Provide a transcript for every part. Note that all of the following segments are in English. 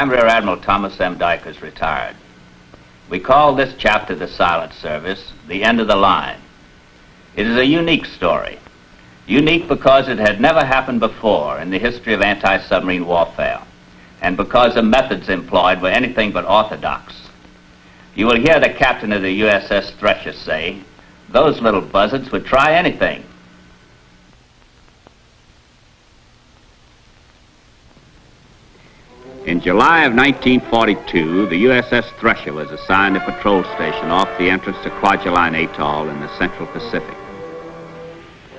I'm Rear Admiral Thomas M. Dykers, retired. We call this chapter the Silent Service, the end of the line. It is a unique story. Unique because it had never happened before in the history of anti-submarine warfare, and because the methods employed were anything but orthodox. You will hear the captain of the USS Thresher say, "Those little buzzards would try anything." In July of 1942, the USS Thresher was assigned a patrol station off the entrance to Kwajalein Atoll in the Central Pacific.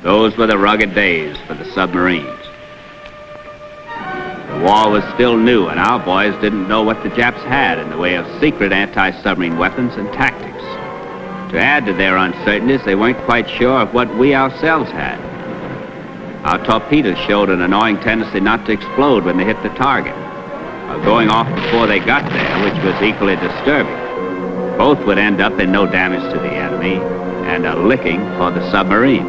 Those were the rugged days for the submarines. The war was still new, and our boys didn't know what the Japs had in the way of secret anti-submarine weapons and tactics. To add to their uncertainties, they weren't quite sure of what we ourselves had. Our torpedoes showed an annoying tendency not to explode when they hit the target, or going off before they got there, which was equally disturbing. Both would end up in no damage to the enemy and a licking for the submarine.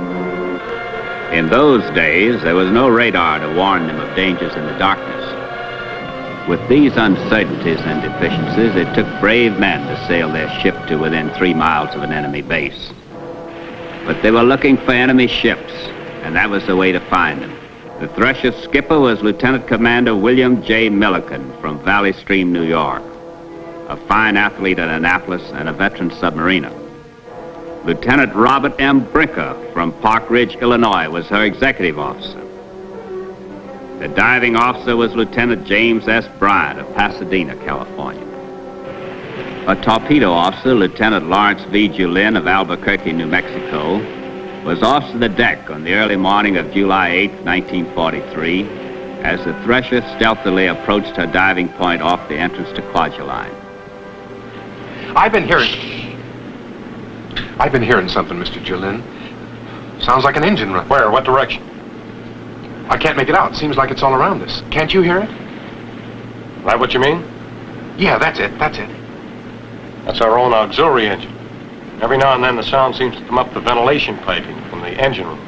In those days, there was no radar to warn them of dangers in the darkness. With these uncertainties and deficiencies, it took brave men to sail their ship to within 3 miles of an enemy base. But they were looking for enemy ships, and that was the way to find them. The Thresher's skipper was Lieutenant Commander William J. Milliken from Valley Stream, New York, a fine athlete at Annapolis and a veteran submariner. Lieutenant Robert M. Brinker from Park Ridge, Illinois, was her executive officer. The diving officer was Lieutenant James S. Bryant of Pasadena, California. A torpedo officer, Lieutenant Lawrence V. Julin of Albuquerque, New Mexico, was off to the deck on the early morning of July 8, 1943, as the Thresher stealthily approached her diving point off the entrance to Kwajalein. I've been hearing something, Mr. Julin. Sounds like an engine run. Where? What direction? I can't make it out. Seems like it's all around us. Can't you hear it? Is that what you mean? Yeah, that's it. That's our own auxiliary engine. Every now and then the sound seems to come up the ventilation piping from the engine room.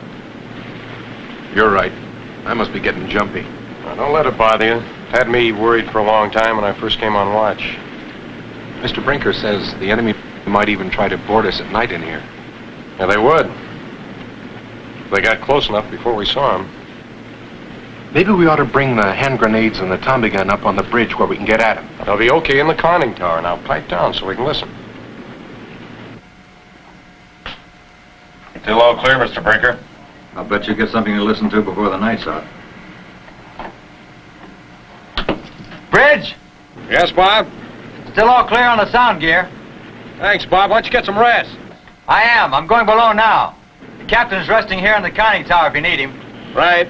You're right. I must be getting jumpy. Now, don't let it bother you. Had me worried for a long time when I first came on watch. Mr. Brinker says the enemy might even try to board us at night in here. Yeah, they would. They got close enough before we saw them. Maybe we ought to bring the hand grenades and the Tommy gun up on the bridge where we can get at them. They'll be okay in the conning tower. Now pipe down so we can listen. Still all clear, Mr. Brinker? I'll bet you get something to listen to before the night's out. Bridge! Yes, Bob? Still all clear on the sound gear. Thanks, Bob. Why don't you get some rest? I am. I'm going below now. The captain's resting here in the conning tower if you need him. Right.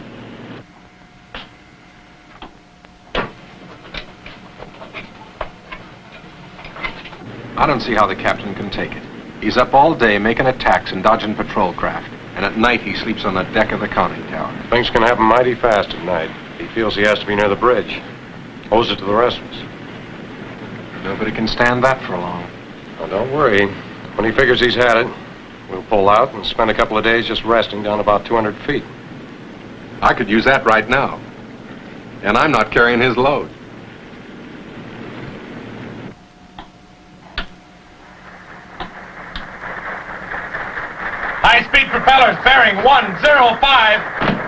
I don't see how the captain can take it. He's up all day making attacks and dodging patrol craft. And at night he sleeps on the deck of the conning tower. Things can happen mighty fast at night. He feels he has to be near the bridge. Owes it to the rest of us. Nobody can stand that for long. Now, don't worry. When he figures he's had it, we'll pull out and spend a couple of days just resting down about 200 feet. I could use that right now. And I'm not carrying his load. High-speed propellers bearing 105.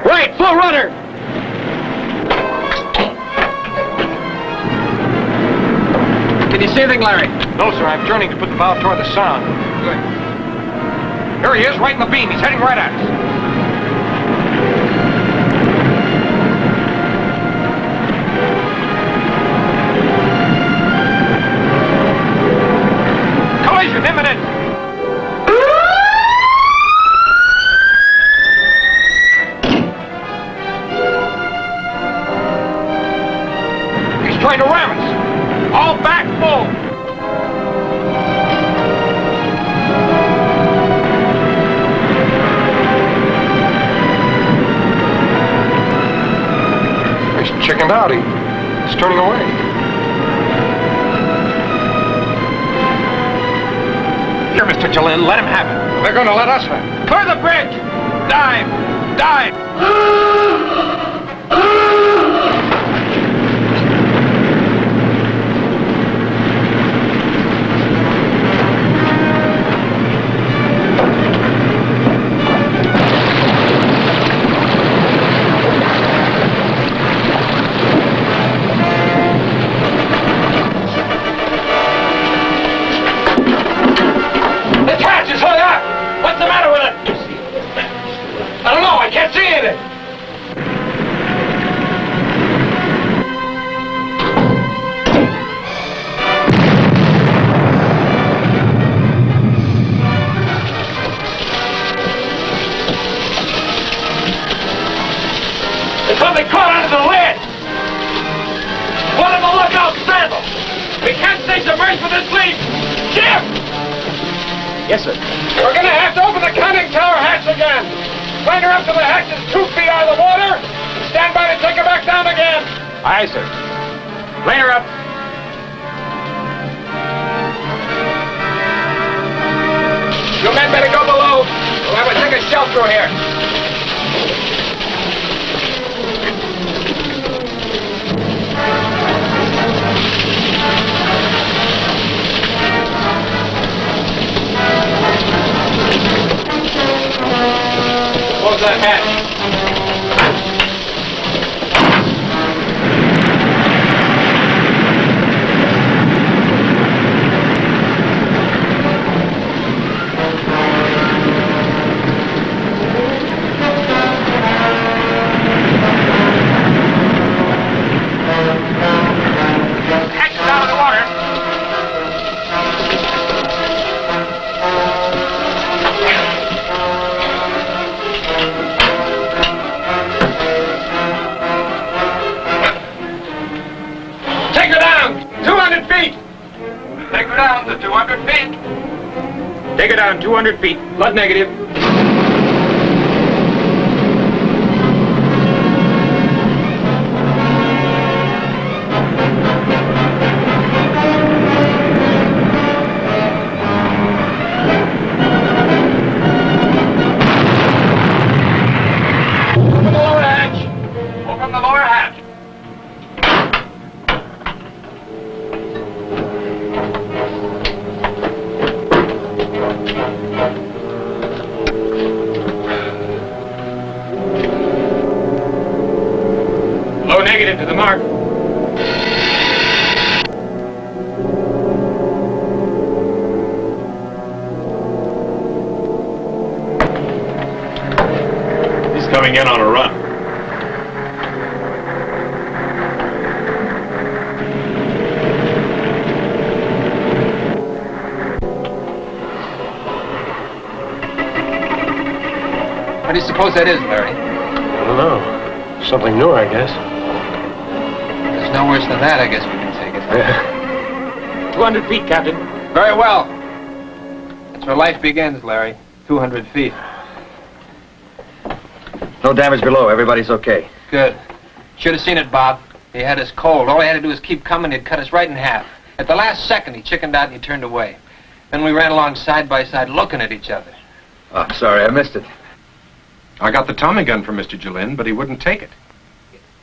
Right, full rudder! Can you see anything, Larry? No, sir. I'm turning to put the bow toward the sound. Good. Here he is, right in the beam. He's heading right at us. Collision imminent! He's trying to ram us. All back full! He's chickened out. He's turning away. Here, Mr. Julin, let him have it. They're going to let us have it. Clear the bridge! Dive! Dive! something caught under the lid! One of the lookout sandals! We can't stay submerged for this leak! Jim! Yes, sir. We're gonna have to open the conning tower hatch again! Plane her up to the hatches 2 feet out of the water, and stand by to take her back down again! Aye, sir. Plane her up. You men better go below. We'll have to take a shell through here. Close that hatch. Take her down 200 feet. Flood negative. Open the lower hatch. Open the lower hatch. Low negative to the mark. He's coming in on a run. What do you suppose that is, Larry? I don't know. Something new, I guess. There's no worse than that, I guess we can take it. 200 feet, Captain. Very well. That's where life begins, Larry. 200 feet. No damage below. Everybody's okay. Good. Should have seen it, Bob. He had us cold. All he had to do was keep coming. He'd cut us right in half. At the last second, he chickened out and he turned away. Then we ran along side by side looking at each other. Oh, sorry, I missed it. I got the Tommy gun for Mr. Jolin, but he wouldn't take it.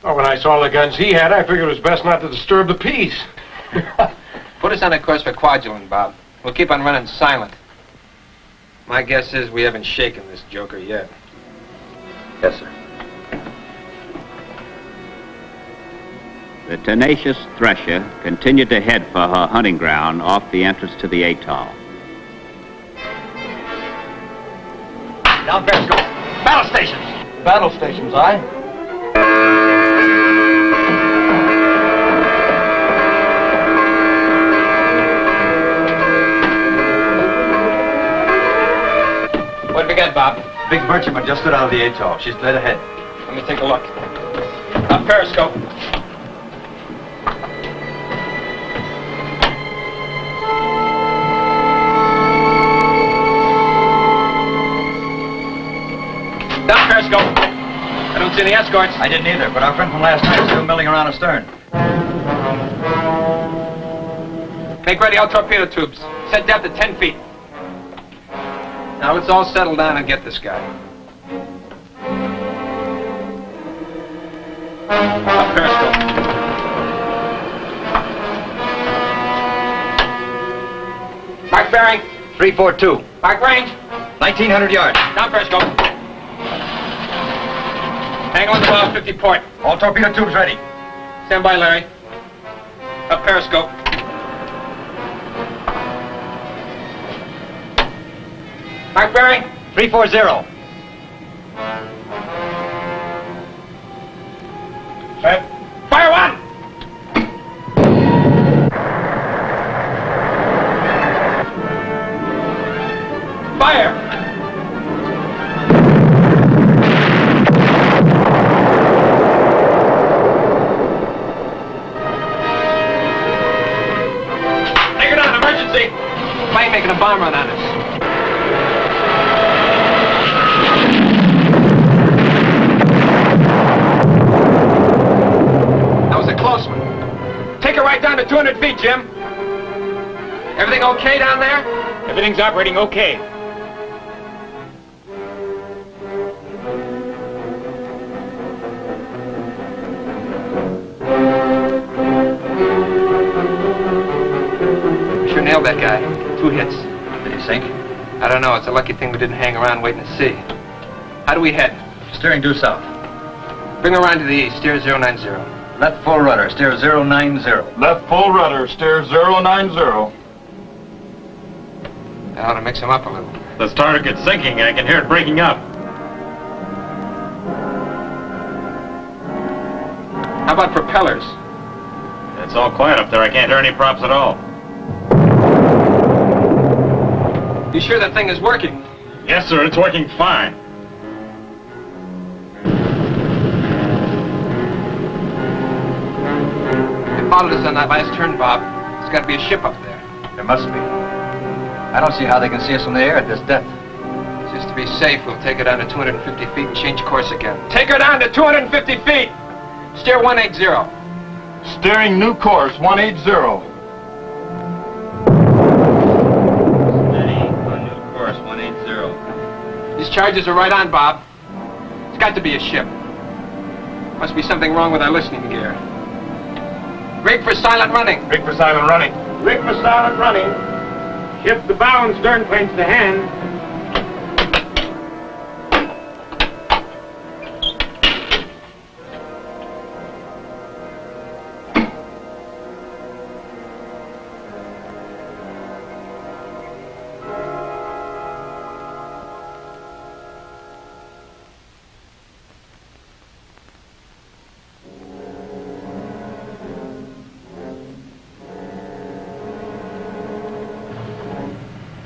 Oh, when I saw the guns he had, I figured it was best not to disturb the peace. Put us on a course for Kwajalein, Bob. We'll keep on running silent. My guess is we haven't shaken this joker yet. Yes, sir. The tenacious Thresher continued to head for her hunting ground off the entrance to the atoll. Down Periscope. Battle stations. Battle stations, aye? What have we got, Bob? Big merchantman just stood out of the atoll. She's dead ahead. Let me take a look. Up Periscope. Down Periscope. I don't see any escorts. I didn't either, but our friend from last night is still milling around astern. Make ready all torpedo tubes. Set depth at 10 feet. Now let's all settle down and get this guy. Up Periscope. Mark bearing. 342. Mark range. 1,900 yards. Down Periscope. Angle on the bow, 50 port. All torpedo tubes ready. Stand by, Larry. Up Periscope. Mark bearing. 340. Set. Fire one! Fire! plane making a bomb run on us. That was a close one. Take it right down to 200 feet, Jim. Everything okay down there? Everything's operating okay. We sure nailed that guy. 2 hits. Did he sink? I don't know. It's a lucky thing we didn't hang around waiting to see. How do we head? Steering due south. Bring her around to the east. Steer 090. Left full rudder, steer 090. Left full rudder, steer 090. That ought to mix him up a little. The starter gets sinking. I can hear it breaking up. How about propellers? It's all quiet up there. I can't hear any props at all. You sure that thing is working? Yes, sir. It's working fine. They followed us on that last turn, Bob. There's got to be a ship up there. There must be. I don't see how they can see us from the air at this depth. Just to be safe, we'll take her down to 250 feet and change course again. Take her down to 250 feet. Steer 180. Steering new course, 180. Steady on new course, 180. These charges are right on, Bob. It's got to be a ship. Must be something wrong with our listening gear. Rig for silent running. Rig for silent running. Rig for silent running. Shift the bow and stern planes to hand.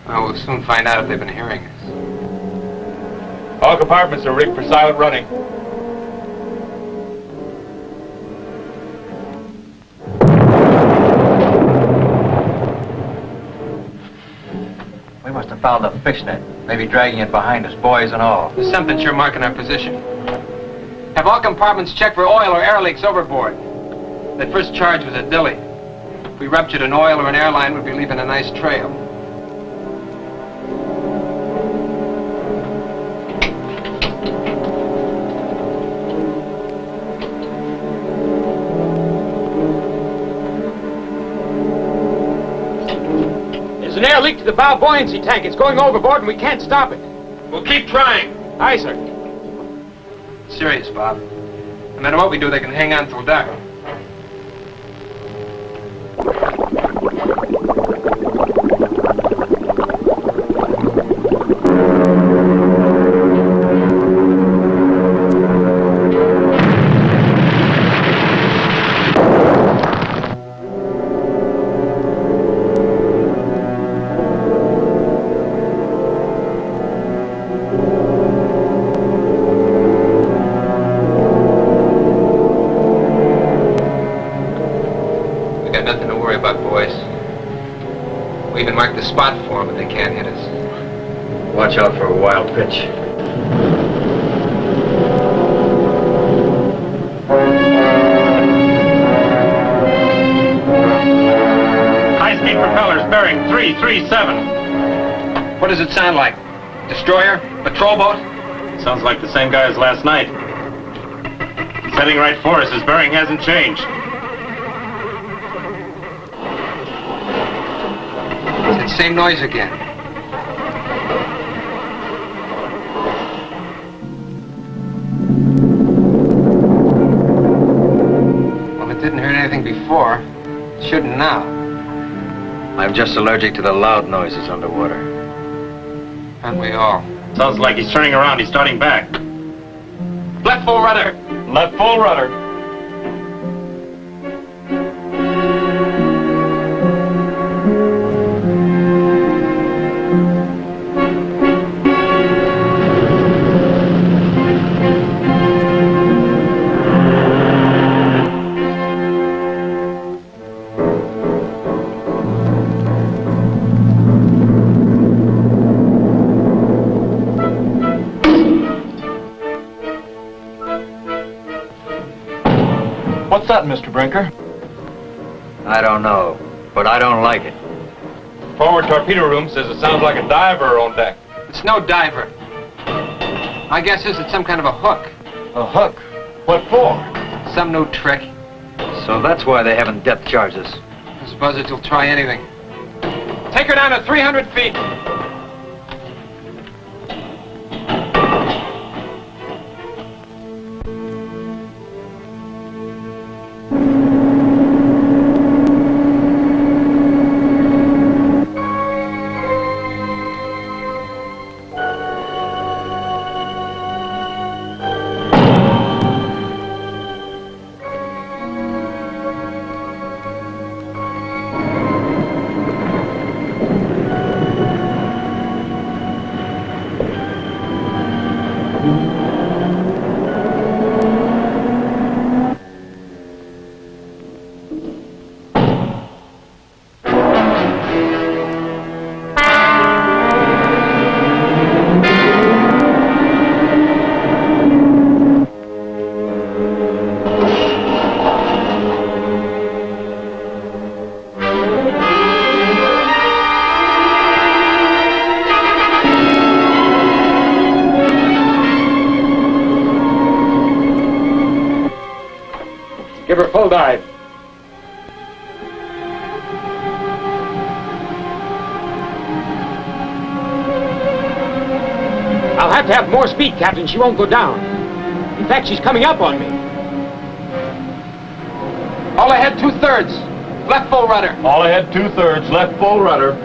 Well, we'll soon find out if they've been hearing us. All compartments are rigged for silent running. We must have fouled a fishnet. Maybe dragging it behind us, boys and all. There's something sure marking our position. Have all compartments checked for oil or air leaks overboard. That first charge was a dilly. If we ruptured an oil or an airline, we'd be leaving a nice trail. There's an air leak to the bow buoyancy tank. It's going overboard and we can't stop it. We'll keep trying. Aye, sir. Serious, Bob. No matter what we do, they can hang on till dark. Mark the spot for them, but they can't hit us. Watch out for a wild pitch. High-speed propellers bearing 337. What does it sound like? Destroyer? Patrol boat? Sounds like the same guy as last night. He's heading right for us. His bearing hasn't changed. It's the same noise again. Well, it didn't hurt anything before. It shouldn't now. I'm just allergic to the loud noises underwater. Aren't we all? Sounds like he's turning around. He's starting back. Left full rudder. Left full rudder. What's that, Mr. Brinker? I don't know, but I don't like it. Forward torpedo room says it sounds like a diver on deck. It's no diver. My guess is it's some kind of a hook. A hook? What for? Some new trick. So that's why they haven't depth charged us. This buzzard will try anything. Take her down to 300 feet. Give her full dive. I'll have to have more speed, Captain. She won't go down. In fact, she's coming up on me. All ahead, 2/3. Left full rudder. All ahead, 2/3, left full rudder.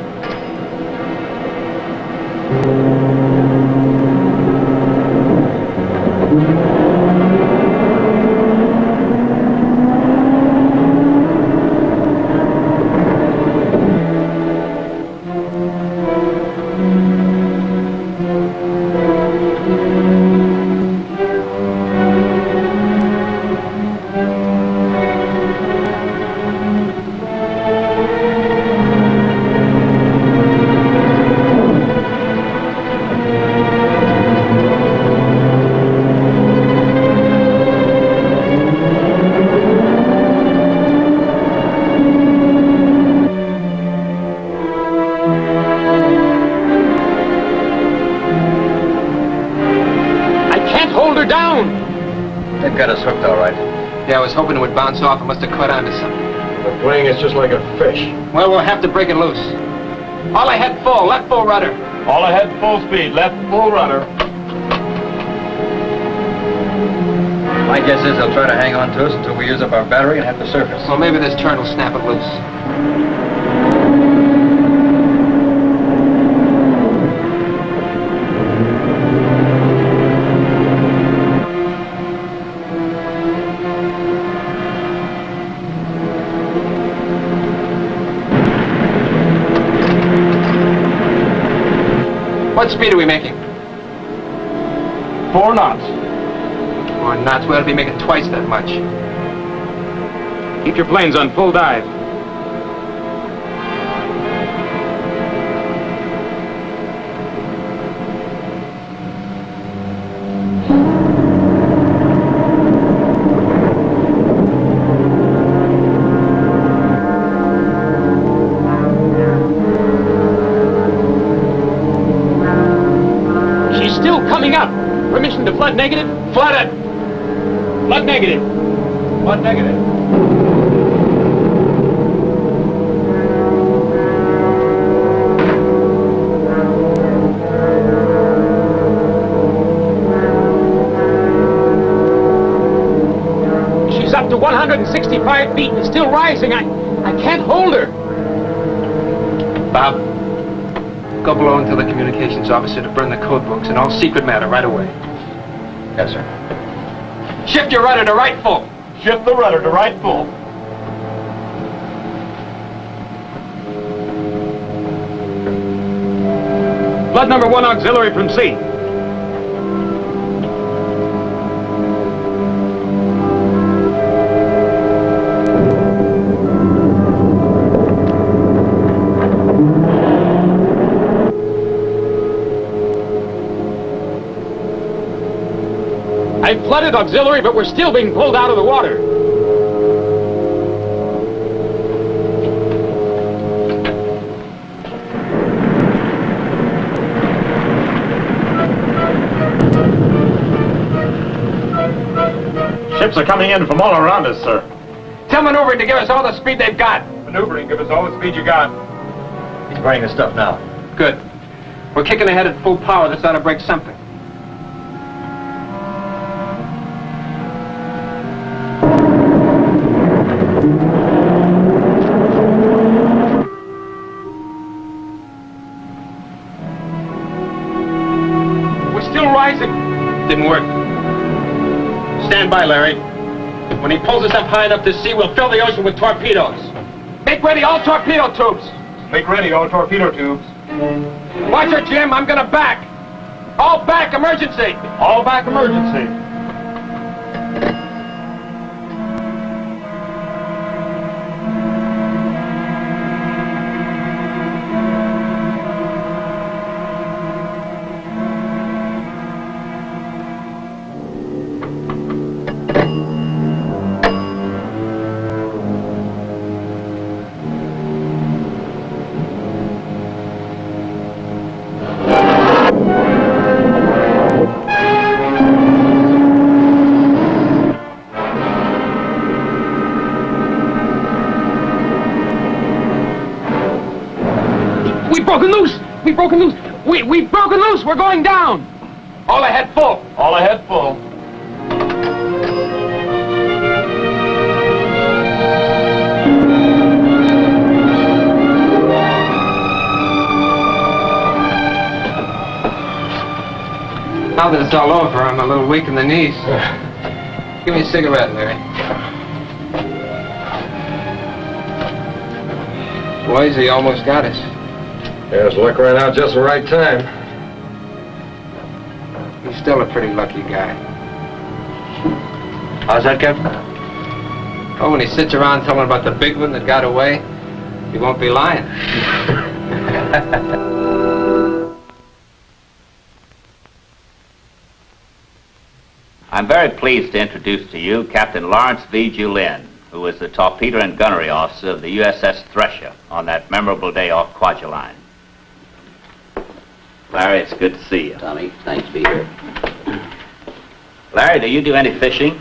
They've got us hooked, all right. Yeah, I was hoping it would bounce off. It must have caught onto something. The plane is just like a fish. Well, we'll have to break it loose. All ahead full, left full rudder. All ahead, full speed, left full rudder. My guess is they'll try to hang on to us until we use up our battery and have to surface. Well, maybe this turn will snap it loose. What speed are we making? 4 knots. 4 knots. We ought to be making twice that much. Keep your planes on full dive. Permission to flood negative? Flood it! Flood negative. What negative? She's up to 165 feet and still rising. I can't hold her. Bob, go below and tell the communications officer to burn the code books and all secret matter right away. Yes, sir. Shift your rudder to right full. Shift the rudder to right full. Flood number 1 auxiliary from sea. I flooded auxiliary, but we're still being pulled out of the water. Bob, go below and tell the communications officer to burn the code books and all secret matter right away. Yes, sir. Shift your rudder to right full. Flood number 1 auxiliary from sea. Shift your rudder to right full. I've flooded auxiliary, but we're still being pulled out of the water. Ships are coming in from all around us, sir. Tell maneuvering to give us all the speed they've got. Maneuvering, give us all the speed you got. He's burning the stuff now. Good. We're kicking ahead at full power. This ought to break something. We're still rising. Didn't work. Stand by, Larry. When he pulls us up high enough to see, we'll fill the ocean with torpedoes. Make ready all torpedo tubes. Make ready all torpedo tubes. Watch her, Jim. I'm gonna back. All back, emergency. All back emergency. We've broken loose. We've broken loose. We're going down. All ahead full. All ahead full. Now that it's all over, I'm a little weak in the knees. Give me a cigarette, Larry. Boys, he almost got us. Yeah, his luck ran out just the right time. He's still a pretty lucky guy. How's that, Captain? Oh, when he sits around telling about the big one that got away, he won't be lying. I'm very pleased to introduce to you Captain Lawrence V. Julin, who was the torpedo and gunnery officer of the USS Thresher on that memorable day off Kwajalein. Larry, it's good to see you. Tommy, nice to be here. Larry, do you do any fishing?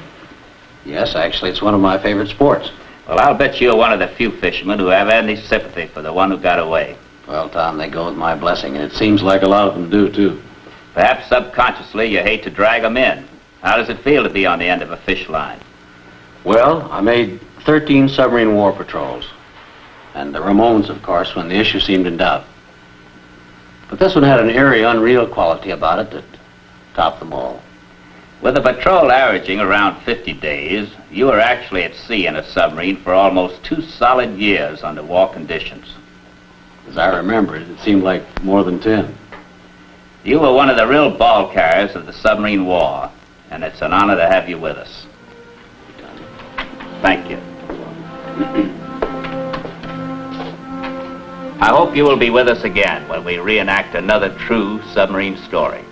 Yes, actually, it's one of my favorite sports. Well, I'll bet you're one of the few fishermen who have any sympathy for the one who got away. Well, Tom, they go with my blessing, and it seems like a lot of them do, too. Perhaps subconsciously you hate to drag them in. How does it feel to be on the end of a fish line? Well, I made 13 submarine war patrols. And the Ramones, of course, when the issue seemed in doubt. But this one had an eerie, unreal quality about it that topped them all. With a patrol averaging around 50 days, you were actually at sea in a submarine for almost 2 solid years under war conditions. As I remember it, it seemed like more than 10. You were one of the real ball carriers of the submarine war, and it's an honor to have you with us. Thank you. I hope you will be with us again when we reenact another true submarine story.